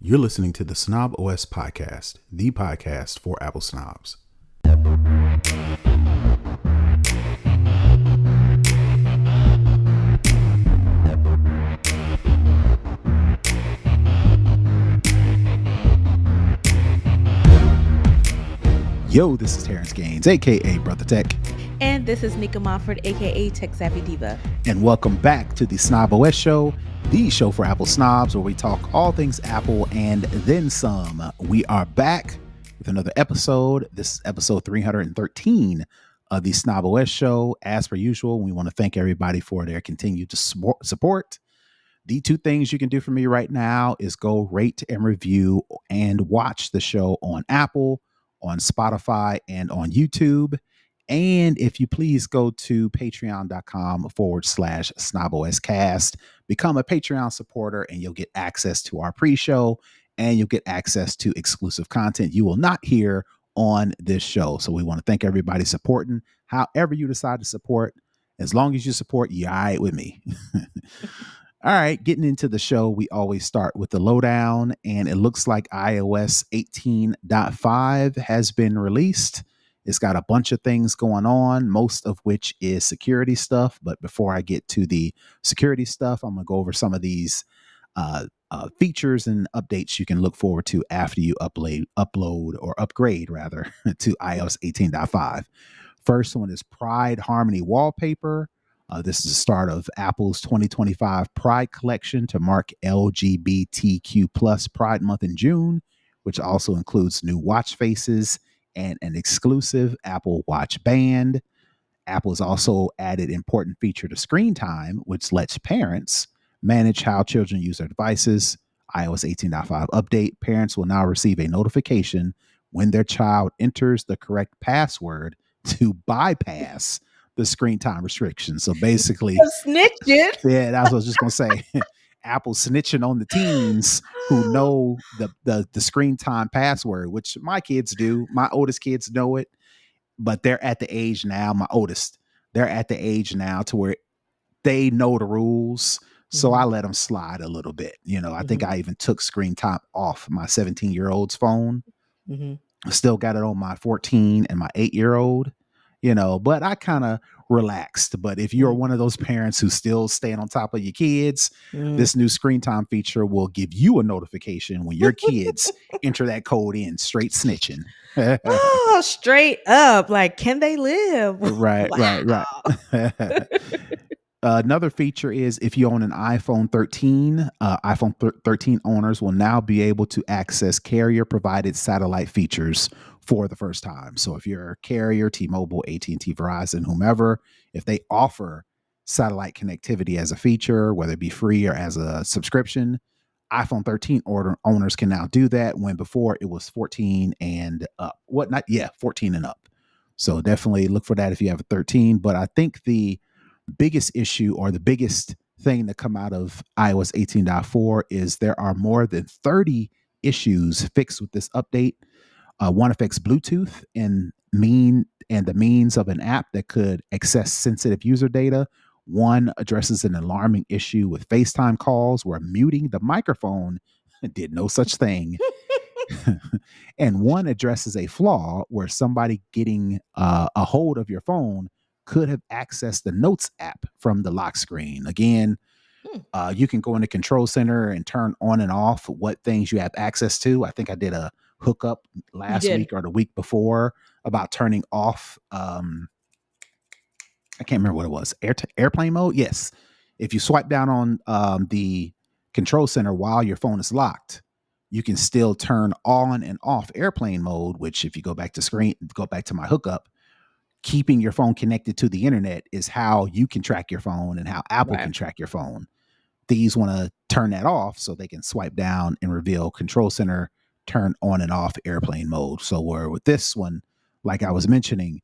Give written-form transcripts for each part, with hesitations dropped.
You're listening to the Snob OS podcast, the podcast for Apple snobs. Yo, this is Terrance Gaines, aka Brother Tech. And this is Nica Montford, aka Tech Savvy Diva. And welcome back to the Snob OS Show, the show for Apple snobs, where we talk all things Apple and then some. We are back with another episode. This is episode 313 of the Snob OS Show. As per usual, we want to thank everybody for their continued support. The two things you can do for me right now is go rate and review and watch the show on Apple, on Spotify, and on YouTube. And if you please go to patreon.com/snoboscast, become a Patreon supporter, and you'll get access to our pre-show and you'll get access to exclusive content you will not hear on this show. So we want to thank everybody supporting. However you decide to support, as long as you support, you're all right with me. All right, getting into the show, we always start with the lowdown, and it looks like iOS 18.5 has been released. It's got a bunch of things going on, most of which is security stuff. But before I get to the security stuff, I'm going to go over some of these features and updates you can look forward to after you upgrade to iOS 18.5. First one is Pride Harmony Wallpaper. This is the start of Apple's 2025 Pride Collection to mark LGBTQ plus Pride Month in June, which also includes new watch faces and an exclusive Apple Watch band. Apple has also added important feature to screen time, which lets parents manage how children use their devices. iOS 18.5 update. Parents will now receive a notification when their child enters the correct password to bypass the screen time restrictions. So basically, snitching. Yeah, that's what I was just gonna say. Apple snitching on the teens who know the screen time password, which my kids do. My oldest kids know it, but they're at the age now. They're at the age now to where they know the rules. So I let them slide a little bit. You know, I think I even took screen time off my 17-year-old's phone. I still got it on my 14 and my 8-year-old. You know, but I kind of relaxed. But if you're one of those parents who still staying on top of your kids, this new screen time feature will give you a notification when your kids enter that code in. Straight snitching. Oh, straight up. Like, can they live? Right. Another feature is if you own an iPhone 13, iPhone 13 owners will now be able to access carrier-provided satellite features for the first time. So if you're a carrier, T-Mobile, AT&T, Verizon, whomever, if they offer satellite connectivity as a feature, whether it be free or as a subscription, iPhone 13 owners can now do that, when before it was 14 and up. 14 and up. So definitely look for that if you have a 13. But I think the biggest issue or the biggest thing to come out of iOS 18.4 is there are more than 30 issues fixed with this update. One affects Bluetooth and the means of an app that could access sensitive user data. One addresses an alarming issue with FaceTime calls where muting the microphone did no such thing. And one addresses a flaw where somebody getting a hold of your phone could have accessed the Notes app from the lock screen. Again, you can go in the control center and turn on and off what things you have access to. I think I did a hookup last week or the week before about turning off. I can't remember what it was. Airplane mode. Yes. If you swipe down on the control center while your phone is locked, you can still turn on and off airplane mode, which if you go back to my hookup, keeping your phone connected to the internet is how you can track your phone and how Apple can track your phone. These want to turn that off so they can swipe down and reveal control center, turn on and off airplane mode. So where with this one, like I was mentioning,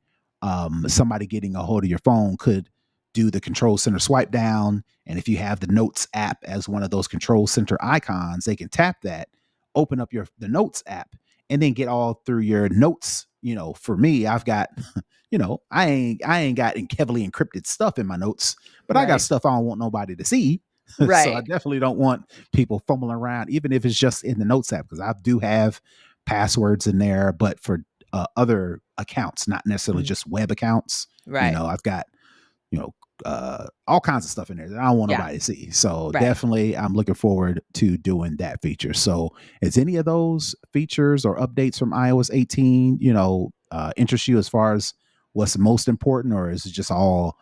somebody getting a hold of your phone could do the control center swipe down. And if you have the Notes app as one of those control center icons, they can tap that, open up the Notes app, and then get all through your notes. You know, for me, I've got, I ain't got heavily encrypted stuff in my notes, but I got stuff I don't want nobody to see. So I Right. definitely don't want people fumbling around, even if it's just in the Notes app, because I do have passwords in there, but for other accounts, not necessarily Mhm. just web accounts. Right. I've got, you know, all kinds of stuff in there that I don't want Yeah. nobody to see. So Right. definitely I'm looking forward to doing that feature. So is any of those features or updates from iOS 18, interest you as far as what's most important, or is it just all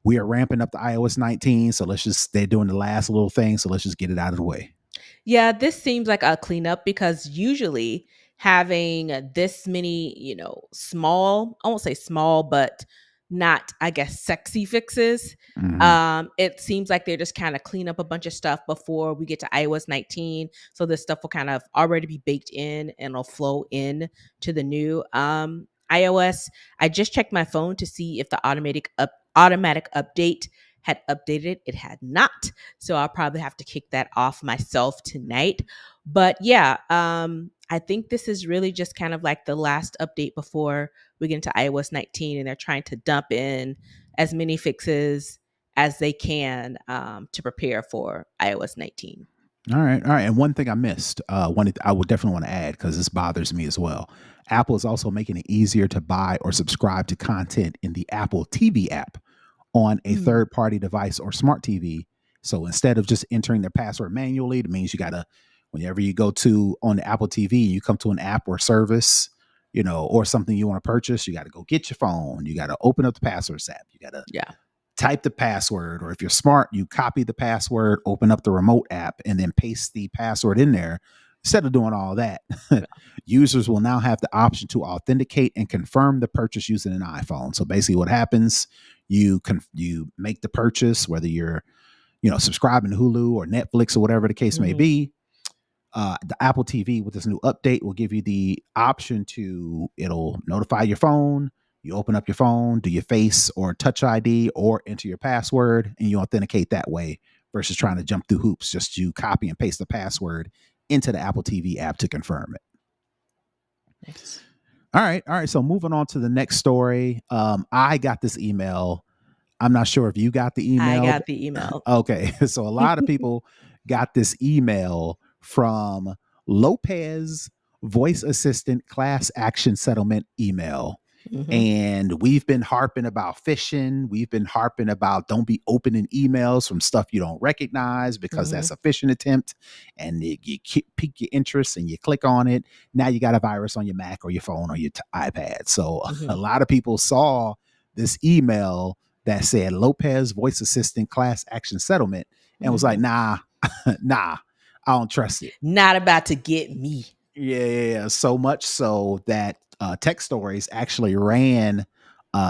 we are ramping up to iOS 19? So they're doing the last little thing. So let's just get it out of the way. Yeah, this seems like a cleanup because usually having this many, small, I won't say small, but not, I guess, sexy fixes. Mhm. It seems like they're just kind of clean up a bunch of stuff before we get to iOS 19. So this stuff will kind of already be baked in and it'll flow in to the new iOS. I just checked my phone to see if the automatic update had updated. It had not. So I'll probably have to kick that off myself tonight. But yeah, I think this is really just kind of like the last update before we get into iOS 19, and they're trying to dump in as many fixes as they can to prepare for iOS 19. All right. And one thing I missed, I would definitely want to add because this bothers me as well. Apple is also making it easier to buy or subscribe to content in the Apple TV app on a Mm. third-party device or smart TV. So instead of just entering their password manually, it means you gotta, whenever you go to on the Apple TV, you come to an app or service, or something you want to purchase, you got to go get your phone, you got to open up the passwords app, you got to Yeah. type the password, or if you're smart, you copy the password, open up the remote app, and then paste the password in there. Instead of doing all that, users will now have the option to authenticate and confirm the purchase using an iPhone. So basically, what happens, you make the purchase, whether you're subscribing to Hulu or Netflix or whatever the case may Mm-hmm. be. The Apple TV with this new update will give you the option it'll notify your phone. You open up your phone, do your face or touch ID, or enter your password, and you authenticate that way versus trying to jump through hoops. Just you copy and paste the password into the Apple TV app to confirm it. Nice. All right. So moving on to the next story. I got this email. I'm not sure if you got the I email. got the email. Okay. So a lot of people got this email from Lopez Voice Assistant Class Action Settlement email. Mm-hmm. And we've been harping about phishing. We've been harping about don't be opening emails from stuff you don't recognize because that's a phishing attempt. And you pique your interest and you click on it. Now you got a virus on your Mac or your phone or your iPad. So a lot of people saw this email that said Lopez Voice Assistant Class Action Settlement and was like, nah, I don't trust it. Not about to get me. Yeah. So much so that Tech Stories actually ran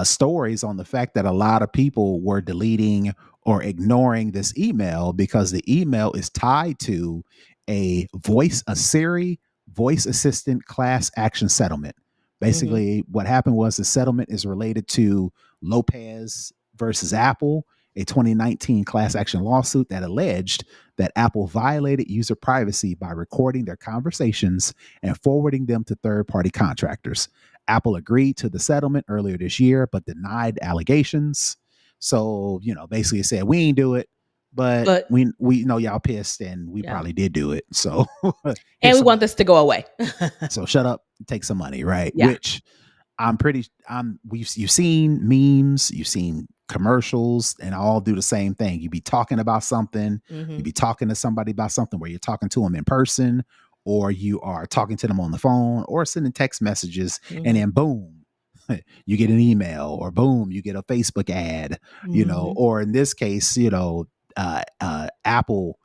stories on the fact that a lot of people were deleting or ignoring this email because the email is tied to a Siri voice assistant class action settlement. Basically, what happened was the settlement is related to Lopez versus Apple, a 2019 class action lawsuit that alleged that Apple violated user privacy by recording their conversations and forwarding them to third-party contractors. Apple agreed to the settlement earlier this year, but denied allegations. So, basically it said, we ain't do it, but we know y'all pissed and we probably did do it. So, and we want this to go away. So shut up, take some money, right? Yeah. Which you've seen memes, you've seen commercials, and all do the same thing. You be talking about something, you be talking to somebody about something where you're talking to them in person, or you are talking to them on the phone, or sending text messages, and then boom, you get an email, or boom, you get a Facebook ad, or in this case, Apple,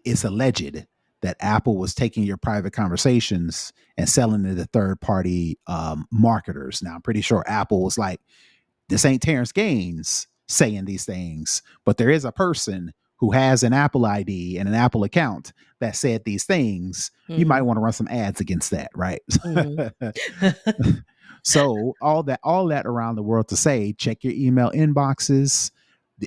it's alleged that Apple was taking your private conversations and selling it to third party marketers. Now, I'm pretty sure Apple was like, this ain't Terrance Gaines saying these things, but there is a person who has an Apple ID and an Apple account that said these things. You might want to run some ads against that, right? So all that around the world to say, check your email inboxes.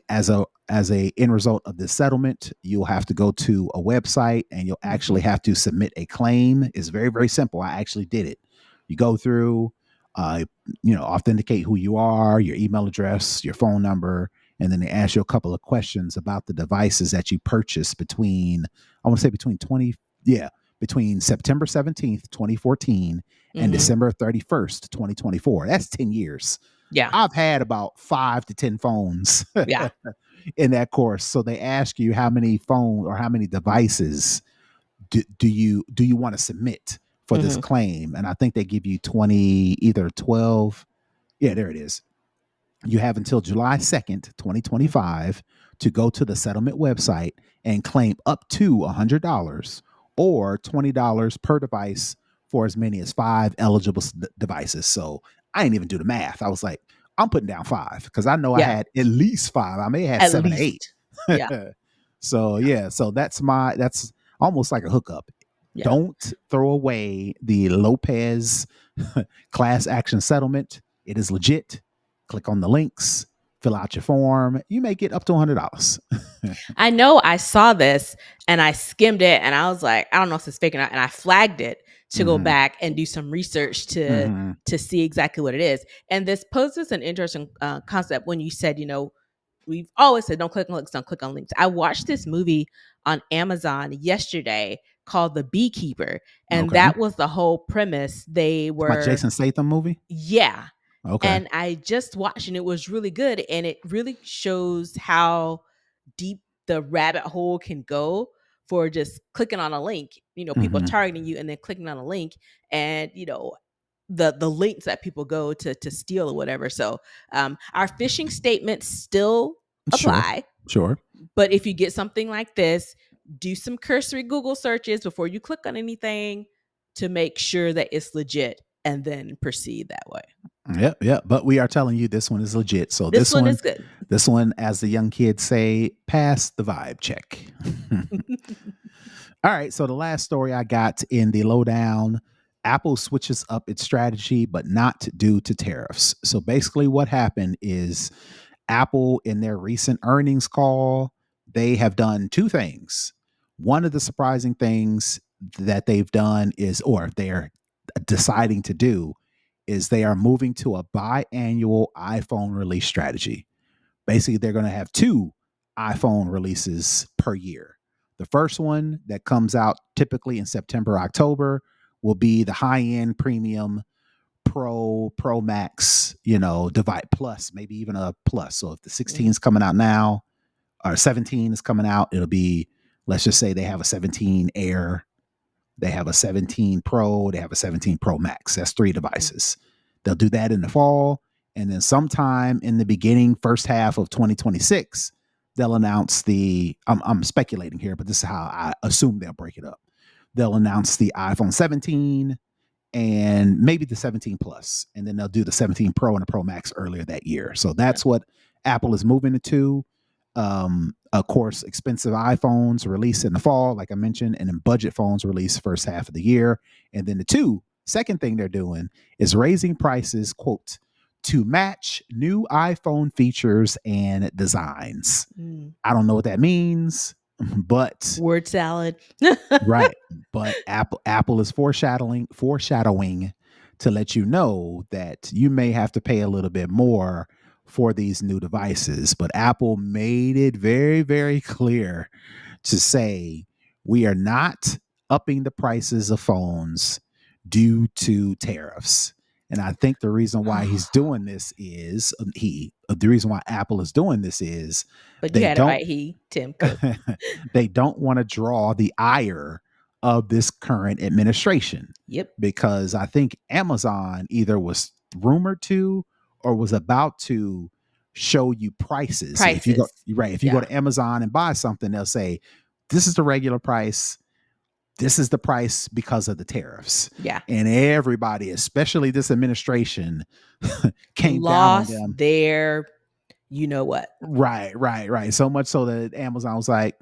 As a end result of this settlement, you'll have to go to a website and you'll actually have to submit a claim. It's very, very simple. I actually did it. You go through, authenticate who you are, your email address, your phone number, and then they ask you a couple of questions about the devices that you purchased between, I want to say between September 17th, 2014 and December 31st, 2024. That's 10 years. Yeah. I've had about 5 to 10 phones Yeah. in that course. So they ask you how many phone or how many devices do you want to submit for this claim? And I think they give you 20, either 12. Yeah, there it is. You have until July 2nd, 2025 to go to the settlement website and claim up to $100 or $20 per device for as many as 5 eligible devices. So I didn't even do the math. I was like, I'm putting down 5 because I know I had at least 5. I may have had 7 or 8. Yeah. So that's almost like a hookup. Yeah. Don't throw away the Lopez Class Action Settlement. It is legit. Click on the links, fill out your form. You may get up to $100. I know I saw this and I skimmed it and I was like, I don't know if it's fake or not. And I flagged it to go back and do some research to see exactly what it is. And this poses an interesting concept when you said, we've always said, don't click on links, don't click on links. I watched this movie on Amazon yesterday called The Beekeeper. And that was the whole premise. They were... My Jason Statham movie? Yeah. Okay. And I just watched and it was really good. And it really shows how deep the rabbit hole can go for just clicking on a link, people targeting you and then clicking on a link and, the links that people go to steal or whatever. So our phishing statements still apply. Sure. But if you get something like this, do some cursory Google searches before you click on anything to make sure that it's legit and then proceed that way. Yep. But we are telling you this one is legit. So this one is good. This one, as the young kids say, pass the vibe check. All right. So the last story I got in the lowdown, Apple switches up its strategy, but not due to tariffs. So basically what happened is Apple, in their recent earnings call, they have done 2 things. One of the surprising things that they've done is, or they're deciding to do, is they are moving to a biannual iPhone release strategy. Basically, they're going to have 2 iPhone releases per year. The first one that comes out typically in September, October will be the high-end premium Pro Max, device plus, maybe even a plus. So if the 16 is coming out now or 17 is coming out, it'll be, let's just say they have a 17 Air, they have a 17 Pro, they have a 17 Pro Max. That's 3 devices. They'll do that in the fall. And then sometime in the beginning, first half of 2026, they'll announce I'm speculating here, but this is how I assume they'll break it up. They'll announce the iPhone 17 and maybe the 17 Plus. And then they'll do the 17 Pro and the Pro Max earlier that year. So that's what Apple is moving to. Of course, expensive iPhones release in the fall, like I mentioned, and then budget phones release first half of the year. And then the second thing they're doing is raising prices, quote, to match new iPhone features and designs. I don't know what that means, but word salad. Right. But Apple is foreshadowing to let you know that you may have to pay a little bit more for these new devices. But Apple made it very, very clear to say we are not upping the prices of phones due to tariffs. And I think the reason why he's doing this is the reason why Apple is doing this is, but you had it right, Tim Cook. They don't want to draw the ire of this current administration. Yep. Because I think Amazon either was rumored to or was about to show you prices. If you go to Amazon and buy something, they'll say, this is the regular price. This is the price because of the tariffs. Yeah. And everybody, especially this administration, came lost down on them. Their, you know what? Right. So much so that Amazon was like,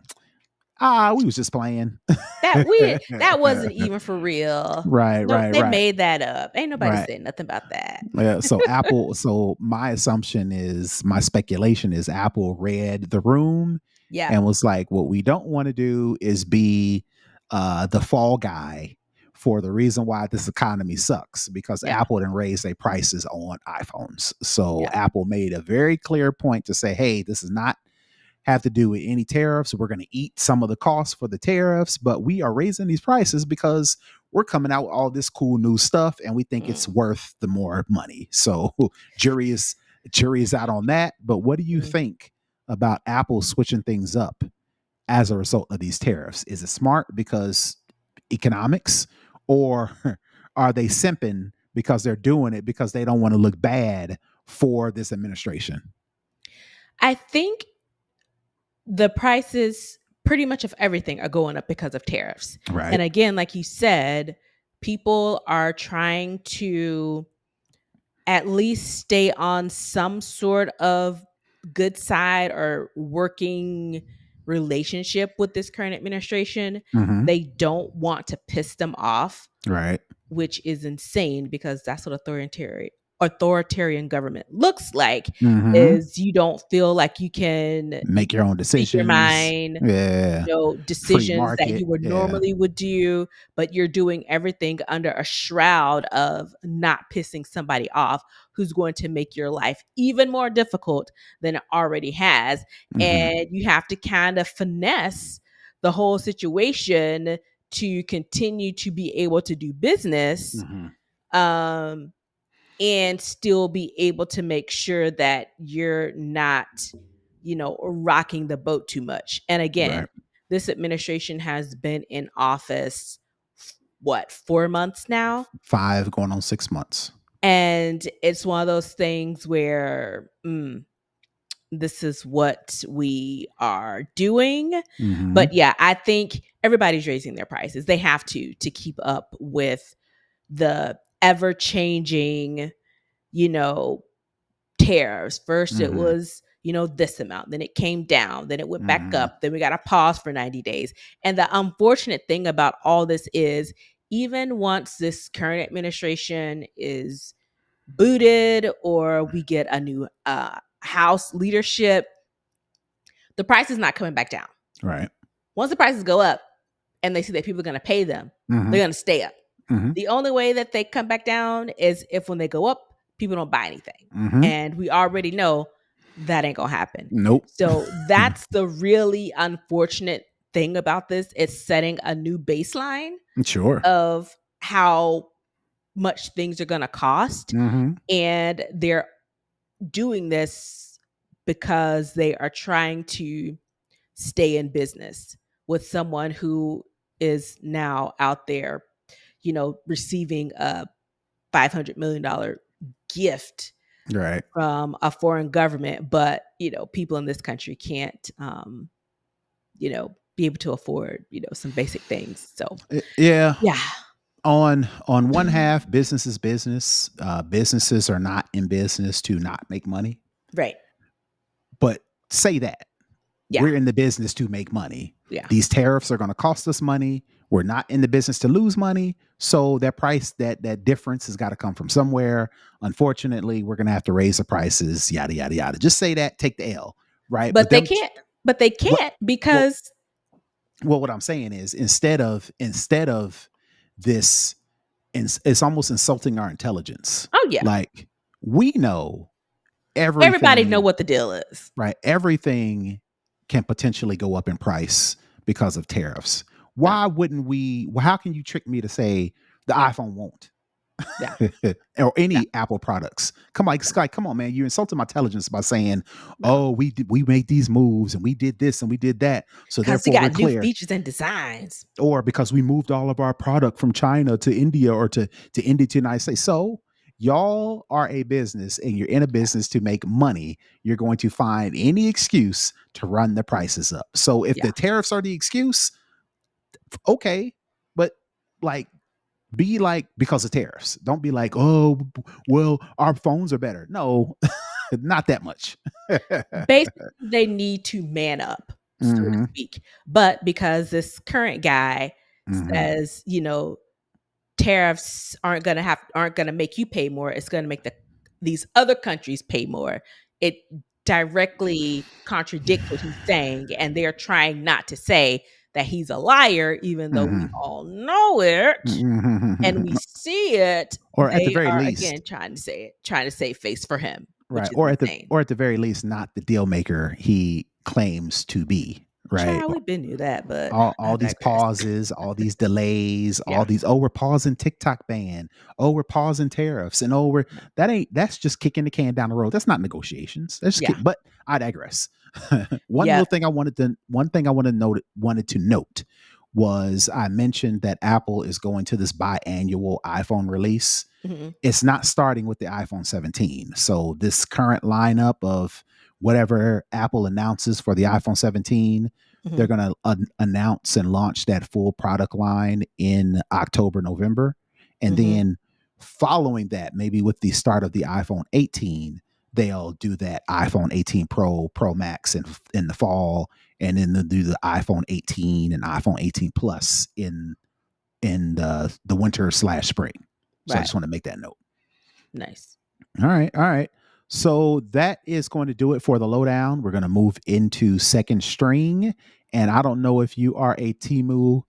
we was just playing. That wasn't even for real. Right. They made that up. Ain't nobody saying nothing about that. Yeah. So Apple, my speculation is Apple read the room and was like, what we don't want to do is be the fall guy for the reason why this economy sucks, because Yeah. Apple didn't raise their prices on iPhones. So Yeah. Apple made a very clear point to say, hey, this is not have to do with any tariffs. We're going to eat some of the costs for the tariffs, but we are raising these prices because we're coming out with all this cool new stuff and we think it's worth the more money. So jury is out on that. But what do you think about Apple switching things up as a result of these tariffs? Is it smart because economics, or are they simping because they're doing it because they don't want to look bad for this administration? I think the prices pretty much of everything are going up because of tariffs. Right. And again, like you said, people are trying to at least stay on some sort of good side or working relationship with this current administration. Mhm. They don't want to piss them off, Right. which is insane because that's what authoritarian government looks like. Mhm. Is you don't feel like you can Make your own speak your decisions. mind, Yeah. decisions that you would Yeah. normally would do, but you're doing everything under a shroud of not pissing somebody off who's going to make your life even more difficult than it already has. Mhm. And you have to kind of finesse the whole situation to continue to be able to do business, Mhm. and still be able to make sure that you're not, rocking the boat too much. And again, Right. this administration has been in office, 4 months now? 5 going on 6 months. And it's one of those things where this is what we are doing. Mhm. But yeah, I think everybody's raising their prices. They have to keep up with the ever changing, tariffs. First it Mhm. was, this amount, then it came down, then it went back Mhm. up, then we got to pause for 90 days. And the unfortunate thing about all this is, even once this current administration is booted or we get a new house leadership, the price is not coming back down. Right. Once the prices go up and they see that people are going to pay them, Mhm. they're going to stay up. Mhm. The only way that they come back down is if when they go up, people don't buy anything. Mhm. And we already know that ain't going to happen. Nope. So that's the really unfortunate thing about this. It's setting a new baseline Sure. of how much things are going to cost. Mhm. And they're doing this because they are trying to stay in business with someone who is now out there, receiving a $500 million gift Right. from a foreign government, but people in this country can't be able to afford some basic things. So Yeah. yeah, On one half, business is business. Businesses are not in business to not make money. right, But say that. yeah, We're in the business to make money. yeah, These tariffs are going to cost us money. We're not in the business to lose money. So that price, that difference has got to come from somewhere. Unfortunately, we're going to have to raise the prices, yada, yada, yada. Just say that, take the L, right? but they can't. But they What- can't because well, what I'm saying is instead of this, it's almost insulting our intelligence. oh yeah, Like, we know everything. everybody know what the deal is. Right. Everything can potentially go up in price because of tariffs. Why wouldn't we? Well, how can you trick me to say the iPhone won't? Yeah. Or any Yeah. Apple products? Come on, Sky, come on, man! You insulted my intelligence by saying, No. "Oh, we made these moves and we did this and we did that, so Because you therefore we're got new clear." features and designs. Or because we moved all of our product from China to India, or to India to United States. So y'all are a business and you're in a business to make money. You're going to find any excuse to run the prices up. So if Yeah. the tariffs are the excuse, okay, but like, be like, because of tariffs. Don't be like, oh, well, our phones are better. No, not that much. Basically, they need to man up, so to Mhm. speak. But because this current guy Mhm. says, tariffs aren't gonna make you pay more, it's gonna make these other countries pay more. It directly contradicts what he's saying, and they're trying not to say that he's a liar, even though we all know it and we see it. Or at the They very are least, again trying to save face for him, right? which is Or insane. at the very least, not the deal maker he claims to be, right? Child, we've been knew that, but all these pauses, all these delays, all these, we're pausing TikTok ban, we're pausing tariffs, and that's just kicking the can down the road. That's not negotiations. That's just but I digress. One thing I wanted to note was I mentioned that Apple is going to this biannual iPhone release. It's not starting with the iPhone 17. So this current lineup of whatever Apple announces for the iPhone 17, they're going to announce and launch that full product line in October, November. And then following that, maybe with the start of the iPhone 18, they'll do that iPhone 18 Pro, Pro Max in the fall, and then they'll do the iPhone 18 and iPhone 18 Plus in the winter/spring. So I just want to make that note. Nice. All right. So that is going to do it for the lowdown. We're going to move into second string. And I don't know if you are a Temu/SHEIN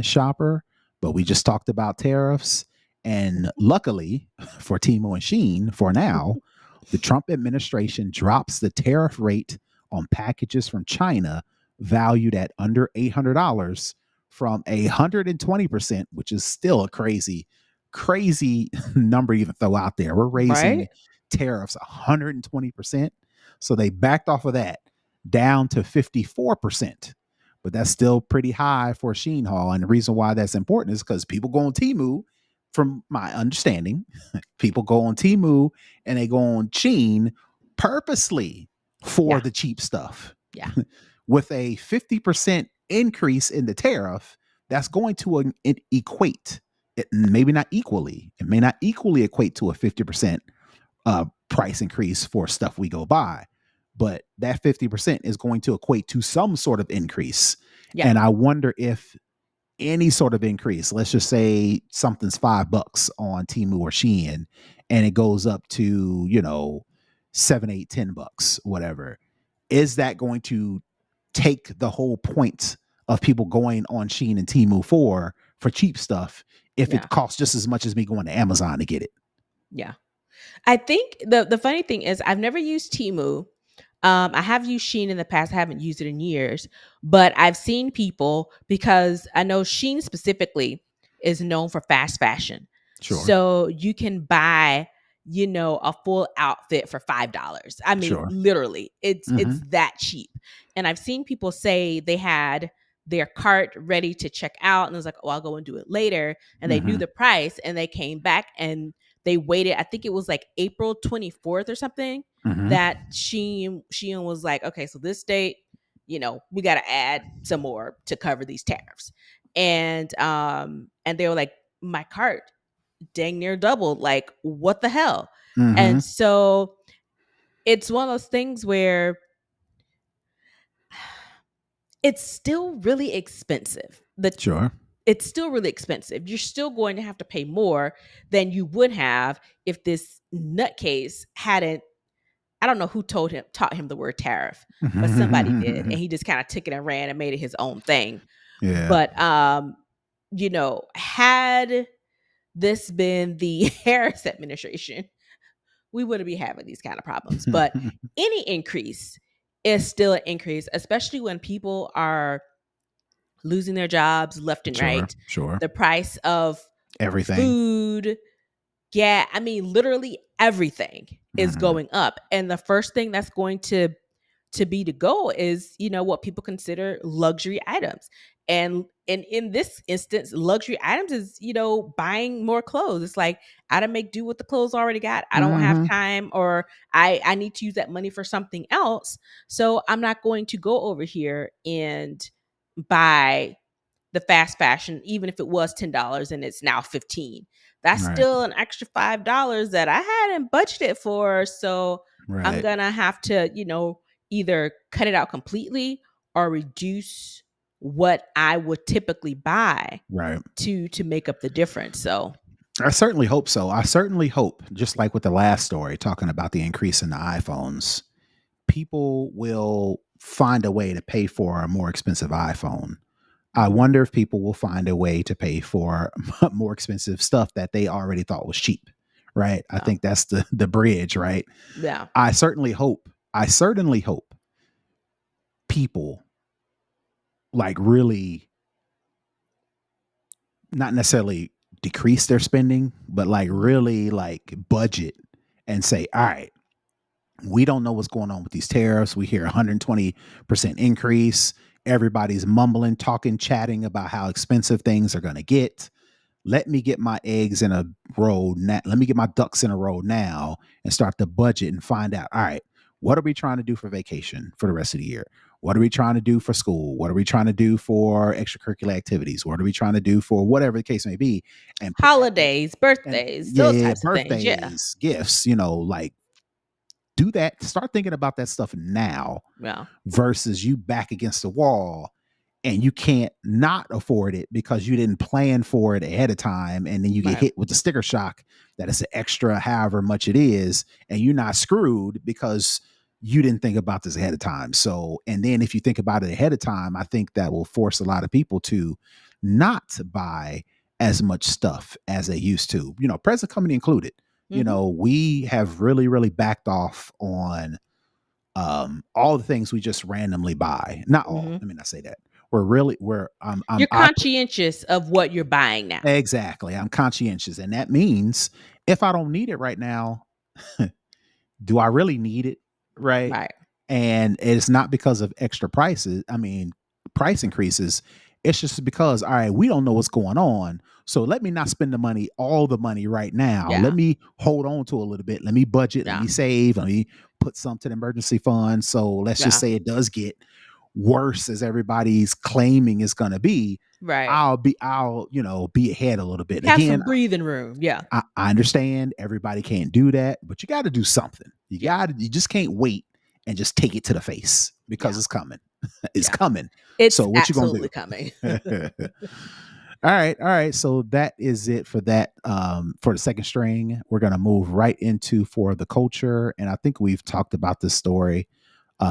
shopper, but we just talked about tariffs. And luckily for Temu and SHEIN, for now, the Trump administration drops the tariff rate on packages from China valued at under $800 from 120%, which is still a crazy number to even throw out there. We're raising tariffs 120%. So they backed off of that down to 54%. But that's still pretty high for SHEIN haul. And the reason why that's important is because people go on Temu, from my understanding, people go on Temu and they go on SHEIN purposely for the cheap stuff. Yeah. With a 50% increase in the tariff, that's going to equate, it maybe not equally, it may not equally equate to a 50% price increase for stuff we go buy, but that 50% is going to equate to some sort of increase. Yeah. And I wonder if any sort of increase, let's just say something's $5 on Temu or SHEIN, and it goes up to, $7, $8, $10, whatever. Is that going to take the whole point of people going on SHEIN and Temu for cheap stuff if it costs just as much as me going to Amazon to get it? Yeah. I think the funny thing is I've never used Temu. I have used SHEIN in the past. I haven't used it in years, but I've seen people, because I know SHEIN specifically is known for fast fashion. Sure. So you can buy, a full outfit for $5. I mean, literally, it's that cheap. And I've seen people say they had their cart ready to check out, and it was like, oh, I'll go and do it later. And they knew the price, and they came back and they waited. I think it was like April 24th or something. That SHEIN was like, okay, so this date, we got to add some more to cover these tariffs. And they were like, my cart dang near doubled. Like, what the hell? And so it's one of those things where it's still really expensive. It's still really expensive. You're still going to have to pay more than you would have if this nutcase hadn't, I don't know who taught him the word tariff, but somebody did. And he just kind of took it and ran and made it his own thing. Yeah. But, had this been the Harris administration, we wouldn't be having these kind of problems. But any increase is still an increase, especially when people are losing their jobs left and right. Sure. The price of everything, food, I mean, literally everything is going up. And the first thing that's going to be to go is, what people consider luxury items. And in this instance, luxury items is, buying more clothes. It's like, I don't make do with the clothes I already got. I don't have time, or I need to use that money for something else. So I'm not going to go over here and buy the fast fashion, even if it was $10 and it's now $15. That's still an extra $5 that I hadn't budgeted for. So I'm going to have to, either cut it out completely or reduce what I would typically buy to make up the difference. So I certainly hope so. I certainly hope, just like with the last story, talking about the increase in the iPhones, people will find a way to pay for a more expensive iPhone. I wonder if people will find a way to pay for more expensive stuff that they already thought was cheap, right? I think that's the bridge, right? Yeah. I certainly hope people like really not necessarily decrease their spending, but like really like budget and say, all right, we don't know what's going on with these tariffs. We hear 120% increase. Everybody's mumbling, talking, chatting about how expensive things are going to get. Let me get my eggs in a row now. Let me get my ducks in a row now and start the budget and find out, all right, what are we trying to do for vacation for the rest of the year? What are we trying to do for school? What are we trying to do for extracurricular activities? What are we trying to do for whatever the case may be? And holidays, and birthdays, those types of things. Yeah. birthdays, gifts, like do that. Start thinking about that stuff now versus you back against the wall and you can't not afford it because you didn't plan for it ahead of time. And then you get hit with the sticker shock that it's an extra, however much it is, and you're not screwed because you didn't think about this ahead of time. So, and then if you think about it ahead of time, I think that will force a lot of people to not buy as much stuff as they used to, present company included. We have really, really backed off on all the things we just randomly buy. Not all. Let me not say that. You're conscientious of what you're buying now. Exactly. I'm conscientious. And that means if I don't need it right now, do I really need it? Right. And it's not because of extra prices. I mean, price increases. It's just because, all right, we don't know what's going on. So let me not spend all the money right now. Let me hold on to a little bit. Let me budget. Let me save. Let me put some to the emergency fund. So let's just say it does get worse as everybody's claiming it's going to be. Right. I'll be ahead a little bit. Have some breathing room. Yeah. I understand everybody can't do that, but you got to do something. You just can't wait and just take it to the face because it's coming. It's coming. So what you gonna do? Coming. All right. So that is it for that. For the second string, we're gonna move right into for the culture, and I think we've talked about this story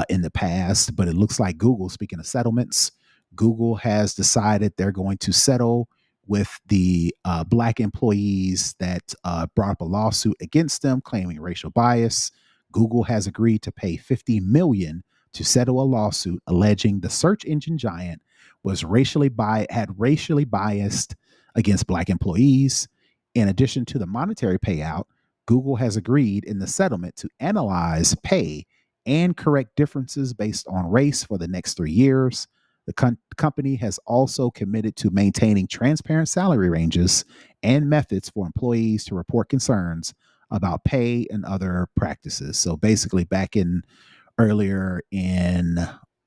in the past, but it looks like Google. Speaking of settlements, Google has decided they're going to settle with the Black employees that brought up a lawsuit against them, claiming racial bias. Google has agreed to pay $50 million to settle a lawsuit alleging the search engine giant was racially biased against Black employees. In addition to the monetary payout, Google has agreed in the settlement to analyze pay and correct differences based on race for the next 3 years. The company has also committed to maintaining transparent salary ranges and methods for employees to report concerns about pay and other practices. So basically, earlier in,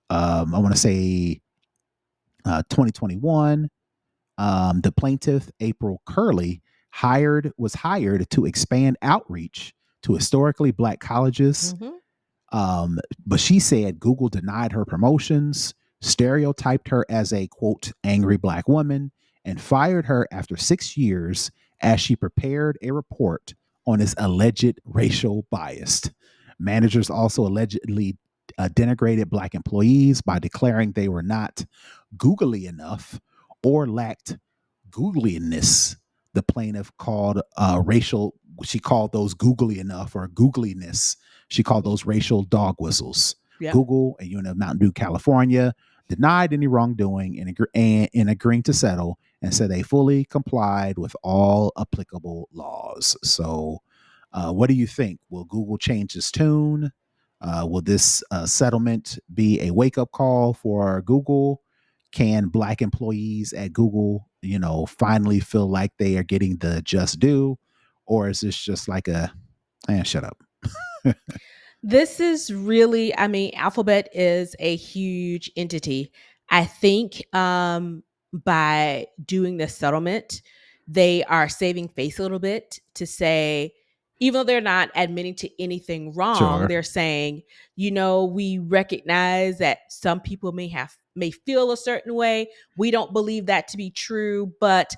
I want to say 2021, the plaintiff, April Curley, was hired to expand outreach to historically Black colleges. But she said Google denied her promotions, stereotyped her as a, quote, angry Black woman, and fired her after 6 years as she prepared a report on its alleged racial bias. Managers also allegedly denigrated Black employees by declaring they were not googly enough or lacked googliness. The plaintiff called she called those googly enough or googliness. She called those racial dog whistles. Yep. Google, a unit of Mountain View, California, denied any wrongdoing in agreeing to settle and said they fully complied with all applicable laws. So what do you think? Will Google change its tune? Will this settlement be a wake-up call for Google? Can Black employees at Google, finally feel like they are getting the just due? Or is this just like shut up? This is really, Alphabet is a huge entity. I think by doing this settlement, they are saving face a little bit to say, even though they're not admitting to anything wrong, they're saying, we recognize that some people may feel a certain way. We don't believe that to be true, but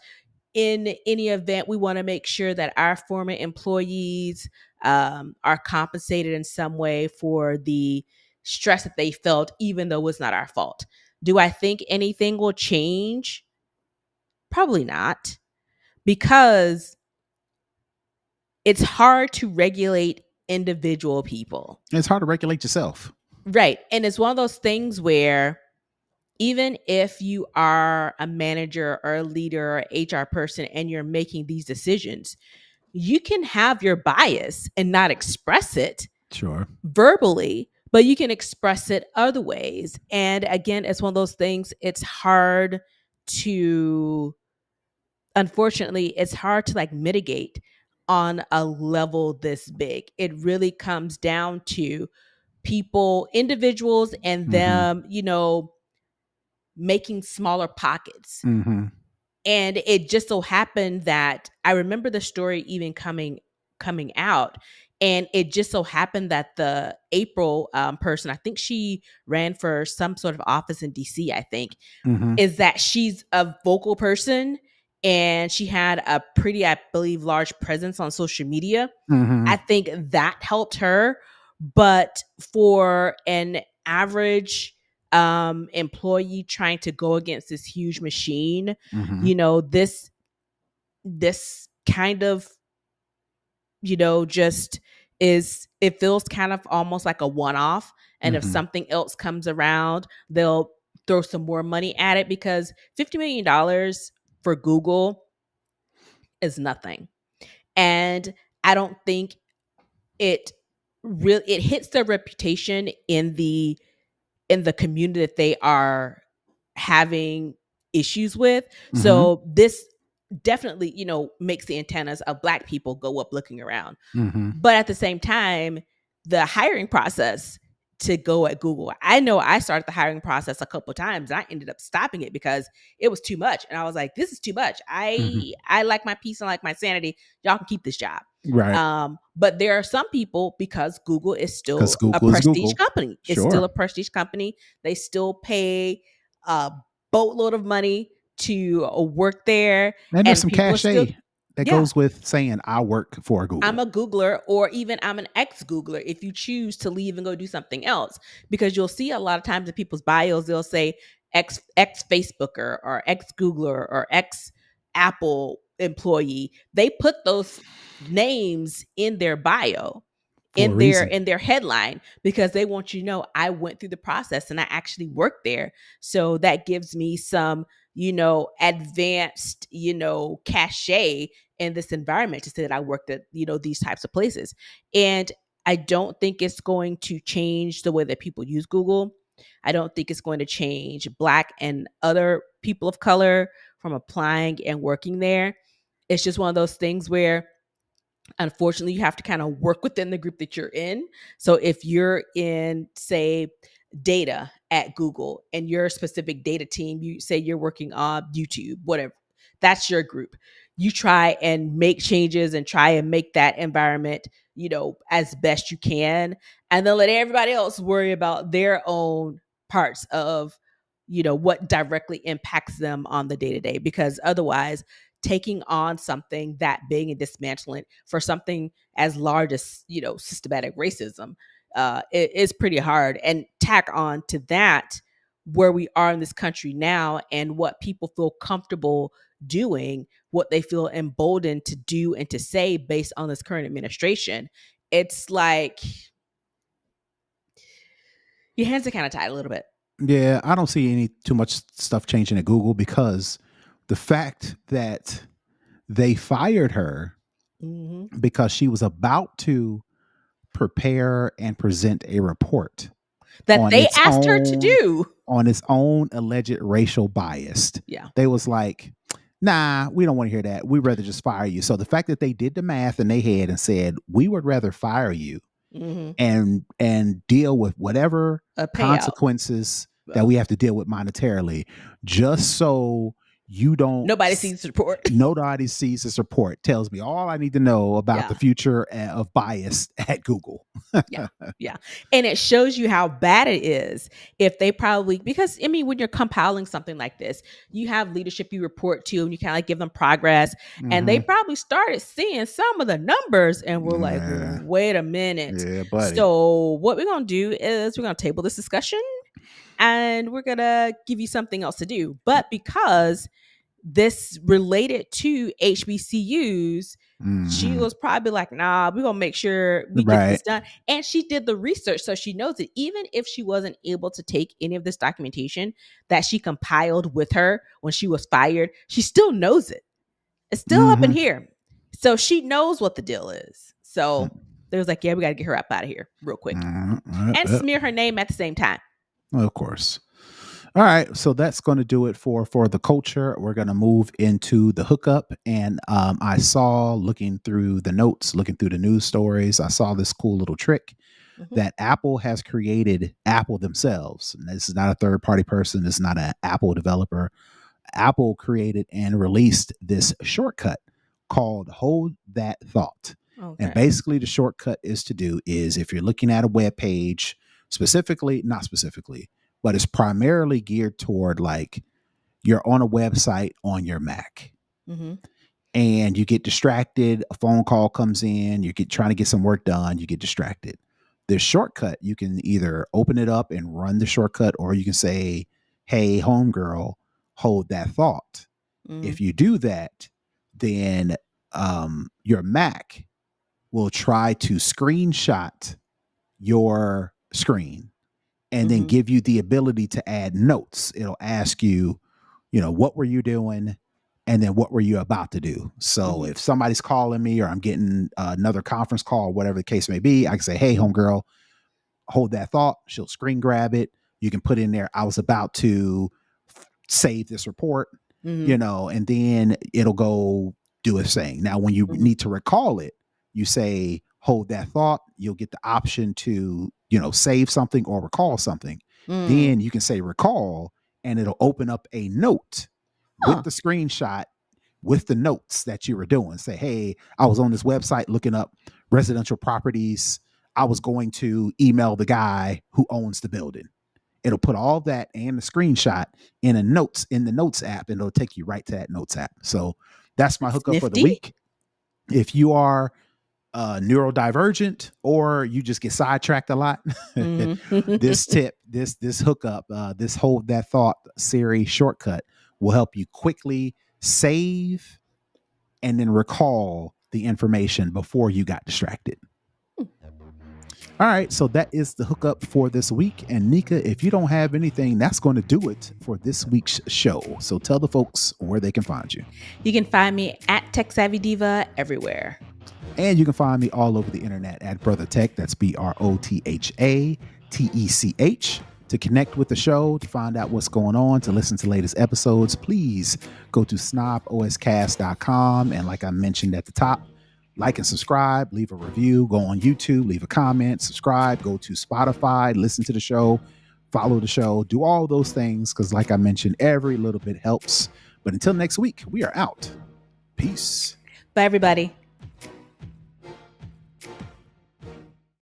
in any event, we want to make sure that our former employees are compensated in some way for the stress that they felt, even though it's not our fault. Do I think anything will change? Probably not, because it's hard to regulate individual people. It's hard to regulate yourself. Right. And it's one of those things where even if you are a manager or a leader or HR person and you're making these decisions, you can have your bias and not express it Sure. verbally, but you can express it other ways. And again, it's one of those things, it's hard to, unfortunately, it's hard to like mitigate on a level this big. It really comes down to people, individuals, and them, making smaller pockets. Mm-hmm. And it just so happened that I remember the story even coming out, and it just so happened that the April person, I think she ran for some sort of office in DC, I think, is that she's a vocal person and she had a pretty, I believe, large presence on social media. I think that helped her. But for an average employee trying to go against this huge machine, this kind of, just is, it feels kind of almost like a one-off. And if something else comes around, they'll throw some more money at it, because $50 million for Google is nothing. And I don't think it hits their reputation in the community that they are having issues with. So this definitely, makes the antennas of Black people go up looking around. But at the same time, the hiring process to go at Google, I know I started the hiring process a couple of times and I ended up stopping it because it was too much. And I was like, this is too much. I like my peace and like my sanity. Y'all can keep this job. Right. But there are some people, because Google is still a prestige company. It's still a prestige company. They still pay a boatload of money to work there. And there's some cachet that Yeah. goes with saying I work for Google. I'm a Googler, or even I'm an ex-Googler if you choose to leave and go do something else. Because you'll see a lot of times in people's bios, they'll say ex-Facebooker or ex-Googler or ex-Apple employee. They put those names in their bio, in their headline, because they want you to know I went through the process and I actually worked there. So that gives me some, advanced, cachet in this environment to say that I worked at, these types of places. And I don't think it's going to change the way that people use Google. I don't think it's going to change Black and other people of color from applying and working there. It's just one of those things where, unfortunately, you have to kind of work within the group that you're in. So if you're in, say, data at Google and your specific data team, you say you're working on YouTube, whatever, that's your group. You try and make changes and try and make that environment, as best you can. And then let everybody else worry about their own parts of, what directly impacts them on the day-to-day. Because otherwise, taking on something that big and dismantling for something as large as, systematic racism, it is pretty hard. And tack on to that where we are in this country now and what people feel comfortable doing, what they feel emboldened to do and to say based on this current administration. It's like your hands are kind of tied a little bit. Yeah, I don't see any too much stuff changing at Google, because the fact that they fired her because she was about to prepare and present a report that they asked her to do on its own alleged racial bias. Yeah. They was like, nah, we don't want to hear that. We'd rather just fire you. So the fact that they did the math in their head and said, we would rather fire you and deal with whatever consequences that we have to deal with monetarily, just so Nobody sees the report. Nobody sees this report. Tells me all I need to know about the future of bias at Google. Yeah. And it shows you how bad it is if they probably, because I mean, when you're compiling something like this, you have leadership you report to and you kind of like give them progress. And they probably started seeing some of the numbers and were like, wait a minute. Yeah, buddy. So what we're going to do is we're going to table this discussion and we're going to give you something else to do. But because this related to HBCUs, she was probably like, nah, we're going to make sure we get this done. And she did the research. So she knows it. Even if she wasn't able to take any of this documentation that she compiled with her when she was fired, she still knows it. It's still up in here. So she knows what the deal is. So they was like, yeah, we got to get her up out of here real quick. And smear her name at the same time. Of course. All right, so that's going to do it for the culture. We're going to move into the hookup. And I saw, looking through the notes, looking through the news stories, I saw this cool little trick that Apple has created, Apple themselves. And this is not a third-party person. This is not an Apple developer. Apple created and released this shortcut called Hold That Thought. Okay. And basically the shortcut is if you're looking at a web page, not specifically, but it's primarily geared toward like you're on a website on your Mac and you get distracted. A phone call comes in, trying to get some work done. You get distracted. This shortcut, you can either open it up and run the shortcut, or you can say, hey, homegirl, hold that thought. If you do that, then your Mac will try to screenshot your screen and then give you the ability to add notes. It'll ask you, what were you doing? And then what were you about to do? So if somebody's calling me or I'm getting another conference call, whatever the case may be, I can say, hey, homegirl, hold that thought. She'll screen grab it. You can put in there, I was about to save this report, and then it'll go do its thing. Now, when you need to recall it, you say, hold that thought. You'll get the option to, save something or recall something. Then you can say recall, and it'll open up a note with the screenshot with the notes that you were doing. Say, hey, I was on this website looking up residential properties. I was going to email the guy who owns the building. It'll put all that and the screenshot in the notes app, and it'll take you right to that notes app. So that's my hookup for the week. If you are neurodivergent or you just get sidetracked a lot, this tip, this hookup, this Hold That Thought series shortcut will help you quickly save and then recall the information before you got distracted. All right, so that is the hookup for this week. And Nica, if you don't have anything, that's going to do it for this week's show. So tell the folks where they can find you. You can find me at Tech Savvy Diva everywhere. And you can find me all over the internet at Brother Tech. That's BROTHATECH. To connect with the show, to find out what's going on, to listen to latest episodes, please go to snoboscast.com. And like I mentioned at the top, like and subscribe, leave a review, go on YouTube, leave a comment, subscribe, go to Spotify, listen to the show, follow the show, do all those things. Because like I mentioned, every little bit helps. But until next week, we are out. Peace. Bye, everybody.